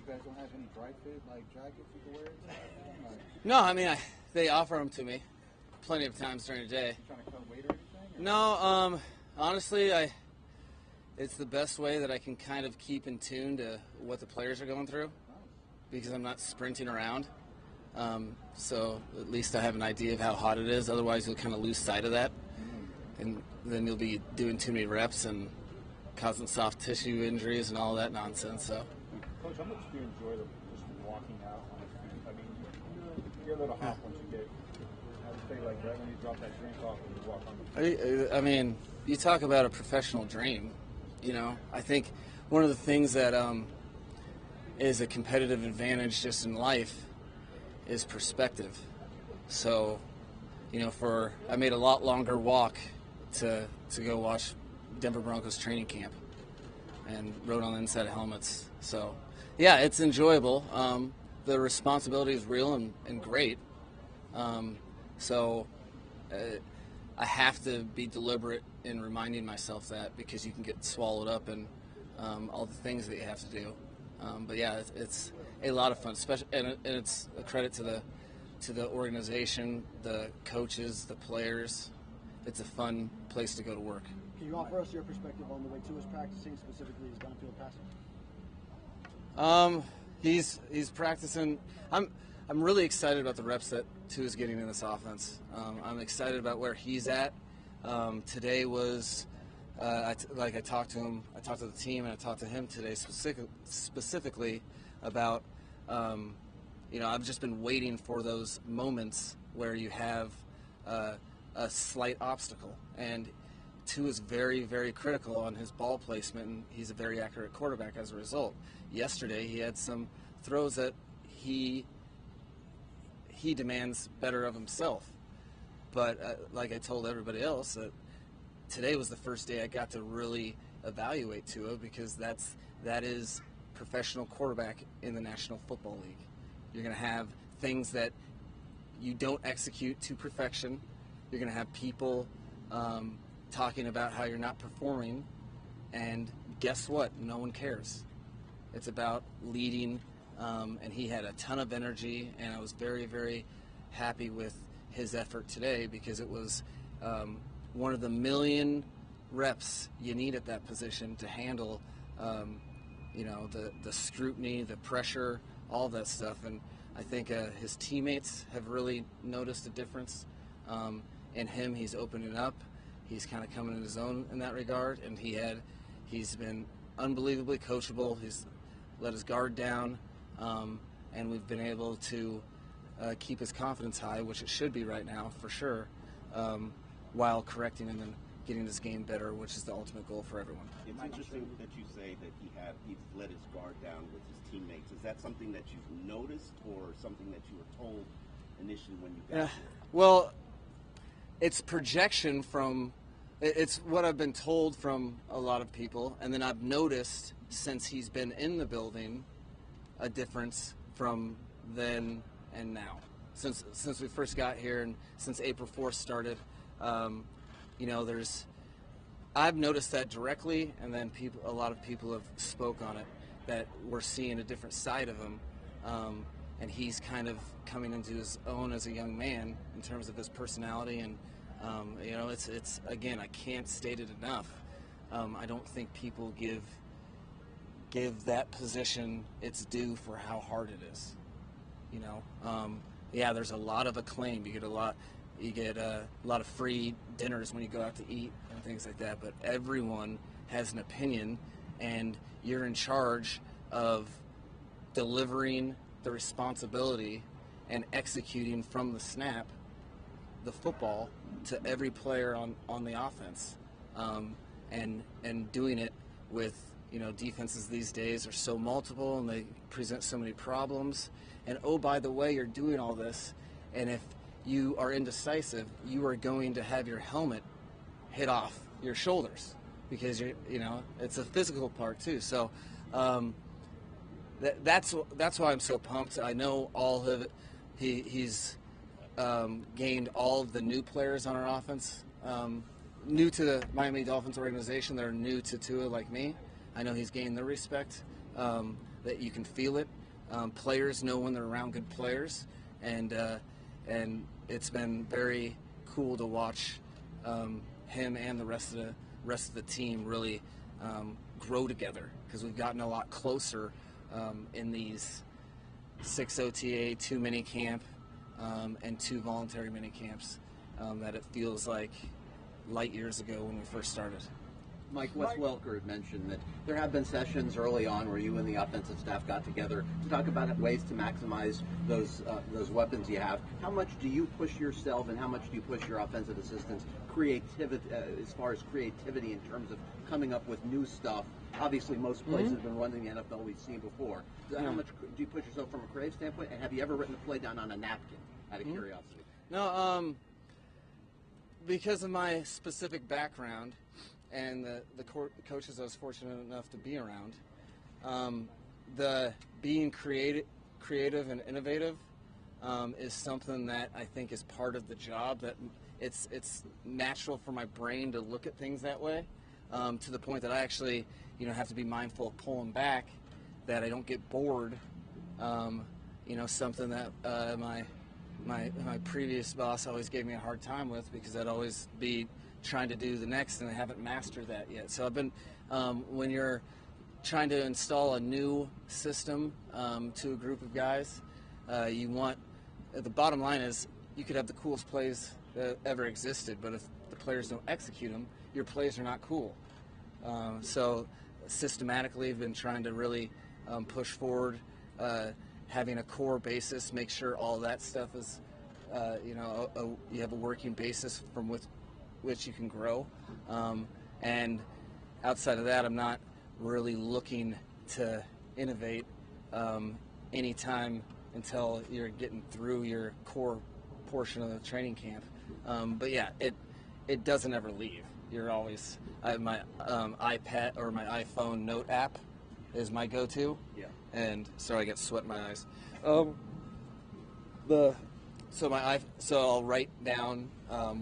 guys don't have any dry fit like jackets you can wear? No, I mean they offer them to me plenty of times during the day. You trying to cut weight or anything? Or? No, honestly, it's the best way that I can kind of keep in tune to what the players are going through because I'm not sprinting around. So at least I have an idea of how hot it is. Otherwise, you'll kind of lose sight of that, and then you'll be doing too many reps and causing soft tissue injuries and all that nonsense. So, Coach, how much do you enjoy just walking out on the field? I mean, you get a little hot once you get. I would say like right when you drop that drink off and you walk on the field. I mean, you talk about a professional dream. You know, I think one of the things that is a competitive advantage just in life is perspective. So, you know, I made a lot longer walk to go watch Denver Broncos training camp and rode on the inside of helmets. So, yeah, it's enjoyable. The responsibility is real and great. So I have to be deliberate in reminding myself that because you can get swallowed up in all the things that you have to do. But yeah, it's a lot of fun, especially, and it's a credit to the organization, the coaches, the players. It's a fun place to go to work. Can you offer us your perspective on the way Tua's practicing, specifically his downfield passing? He's practicing. I'm really excited about the reps that Tua's getting in this offense. I'm excited about where he's at. Today was. I talked to him, I talked to the team, and I talked to him today specifically about, I've just been waiting for those moments where you have a slight obstacle. And Tua is very, very critical on his ball placement, and he's a very accurate quarterback as a result. Yesterday, he had some throws that he demands better of himself. But like I told everybody else, that today was the first day I got to really evaluate Tua because that is professional quarterback in the National Football League. You're going to have things that you don't execute to perfection. You're going to have people talking about how you're not performing, and guess what? No one cares. It's about leading, and he had a ton of energy, and I was very, very happy with his effort today because it was one of the million reps you need at that position to handle, the scrutiny, the pressure, all that stuff. And I think his teammates have really noticed a difference in him. He's opening up. He's kind of coming in his own in that regard, and he's been unbelievably coachable. He's let his guard down, and we've been able to keep his confidence high, which it should be right now for sure. While correcting him and getting his game better, which is the ultimate goal for everyone. It's interesting that you say that he's let his guard down with his teammates. Is that something that you've noticed or something that you were told initially when you got here? Well, it's projection it's what I've been told from a lot of people, and then I've noticed since he's been in the building a difference from then and now. Since we first got here and since April 4th started, I've noticed that directly, and then a lot of people have spoke on it that we're seeing a different side of him, and he's kind of coming into his own as a young man in terms of his personality, and it's again, I can't state it enough. I don't think people give that position its due for how hard it is. There's a lot of acclaim. You get a lot of free dinners when you go out to eat and things like that, but everyone has an opinion, and you're in charge of delivering the responsibility and executing from the snap the football to every player on the offense, and doing it with defenses these days are so multiple and they present so many problems. And oh, by the way, you're doing all this, and if you are indecisive, you are going to have your helmet hit off your shoulders because it's a physical part too. So that's why I'm so pumped. I know all of it. He's gained all of the new players on our offense, new to the Miami Dolphins organization that are new to Tua like me. I know he's gained their respect. that you can feel it. Players know when they're around good players, and it's been very cool to watch him and the rest of the team really grow together, because we've gotten a lot closer in these 6 OTA, 2 minicamp, and 2 voluntary minicamps, that it feels like light years ago when we first started. Mike, Wes Welker had mentioned that there have been sessions early on where you and the offensive staff got together to talk about ways to maximize those weapons you have. How much do you push yourself, and how much do you push your offensive assistants creativity, as far as creativity in terms of coming up with new stuff? Obviously, most plays have been running the NFL we've seen before. So how much do you push yourself from a creative standpoint? And have you ever written a play down on a napkin, out of curiosity? No, because of my specific background and the coaches I was fortunate enough to be around, the being creative and innovative is something that I think is part of the job. That it's natural for my brain to look at things that way, to the point that I actually have to be mindful of pulling back, that I don't get bored. Something that my previous boss always gave me a hard time with, because I'd always be trying to do the next, and I haven't mastered that yet. So I've been, when you're trying to install a new system to a group of guys, the bottom line is you could have the coolest plays that ever existed, but if the players don't execute them, your plays are not cool. So systematically I've been trying to really push forward, having a core basis, make sure all that stuff is, you have a working basis from which you can grow. And outside of that, I'm not really looking to innovate anytime until you're getting through your core portion of the training camp. But yeah, it doesn't ever leave. You're always, I have my iPad or my iPhone note app is my go-to. Yeah. And sorry, I get sweat in my eyes. So I'll write down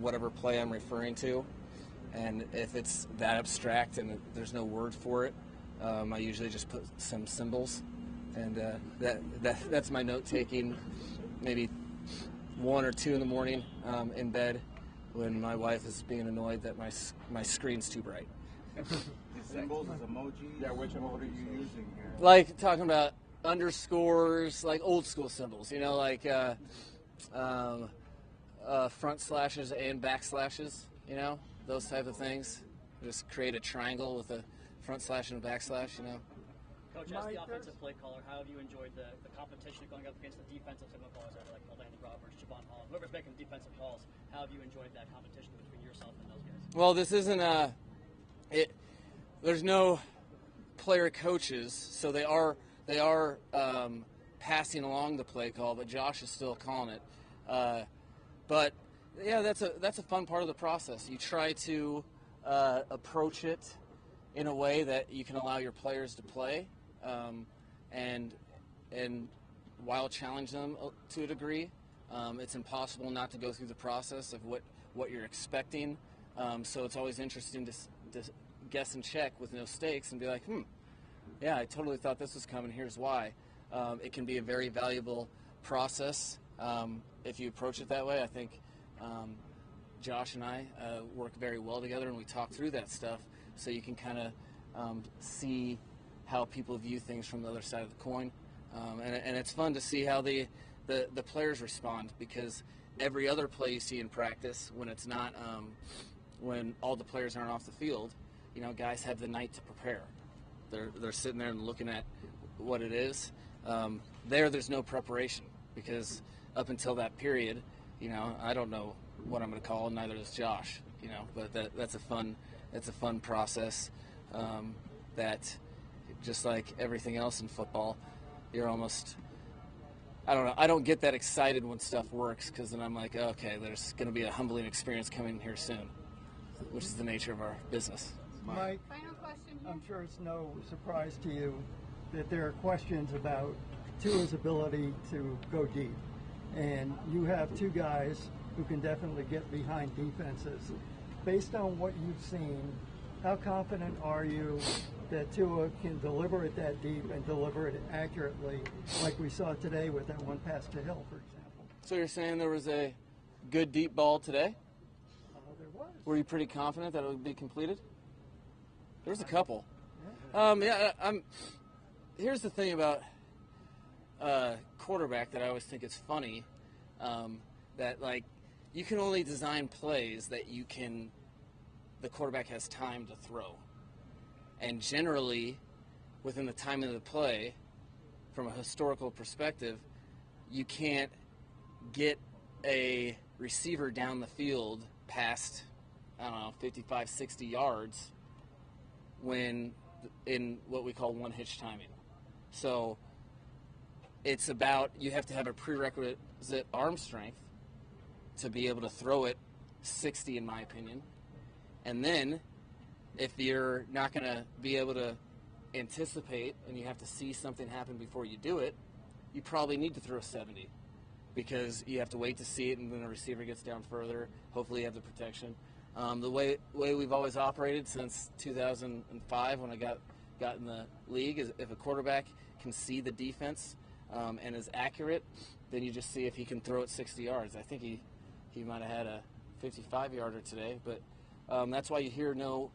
whatever play I'm referring to, and if it's that abstract and there's no word for it, I usually just put some symbols, and that's my note taking. Maybe 1 or 2 in the morning in bed, when my wife is being annoyed that my screen's too bright. Symbols as emojis. Yeah, which emoji are you using here? Like talking about underscores, like old school symbols, like front slashes and back slashes, those type of things. Just create a triangle with a front slash and a back slash, Coach, as the offensive play caller, how have you enjoyed the competition going up against the defensive signal callers, like Landon Roberts, Javon Holland, whoever's making defensive calls? How have you enjoyed that competition between yourself and those guys? Well, this isn't there's no player coaches, so they are passing along the play call, but Josh is still calling it. But yeah, that's a fun part of the process. You try to approach it in a way that you can allow your players to play, and while challenge them to a degree. It's impossible not to go through the process of what you're expecting. So it's always interesting to guess and check with no stakes and be like, yeah, I totally thought this was coming. Here's why. It can be a very valuable process if you approach it that way. I think Josh and I work very well together, and we talk through that stuff, so you can kind of see how people view things from the other side of the coin. And it's fun to see how the players respond, because every other play you see in practice, when it's not, when all the players aren't off the field, guys have the night to prepare. They're sitting there and looking at what it is. There's no preparation, because up until that period, I don't know what I'm going to call, and neither does Josh. But that's a fun process. That, just like everything else in football, you're almost, I don't know, I don't get that excited when stuff works, because then I'm like, okay, there's going to be a humbling experience coming here soon, which is the nature of our business. Mike, final question here. I'm sure it's no surprise to you that there are questions about Tua's ability to go deep. And you have 2 guys who can definitely get behind defenses. Based on what you've seen how confident are you that Tua can deliver it that deep and deliver it accurately, like we saw today with that one pass to Hill, for example? So you're saying there was a good deep ball today? There was. Were you pretty confident that it would be completed? There was a couple. Here's the thing about quarterback that I always think is funny, that like you can only design plays that the quarterback has time to throw. And generally, within the time of the play, from a historical perspective, you can't get a receiver down the field past, 55, 60 yards when in what we call one-hitch timing. So it's about, you have to have a prerequisite arm strength to be able to throw it 60, in my opinion. And then if you're not going to be able to anticipate and you have to see something happen before you do it, you probably need to throw 70 because you have to wait to see it, and then the receiver gets down further. Hopefully you have the protection. The way we've always operated since 2005 when I got in the league is if a quarterback can see the defense and is accurate, then you just see if he can throw it 60 yards. I think he might have had a 55-yarder today, but that's why you hear no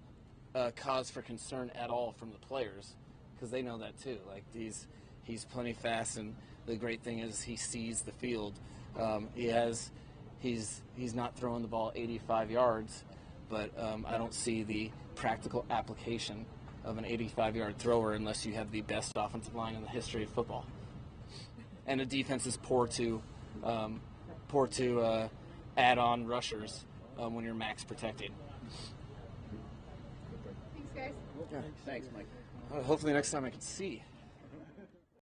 cause for concern at all from the players, because they know that too. Like he's plenty fast, and the great thing is he sees the field. He's not throwing the ball 85 yards, but I don't see the practical application of an 85-yard thrower unless you have the best offensive line in the history of football, and the defense is poor to add on rushers when you're max protecting. Thanks, guys. Yeah. Thanks, Mike. Hopefully next time I can see.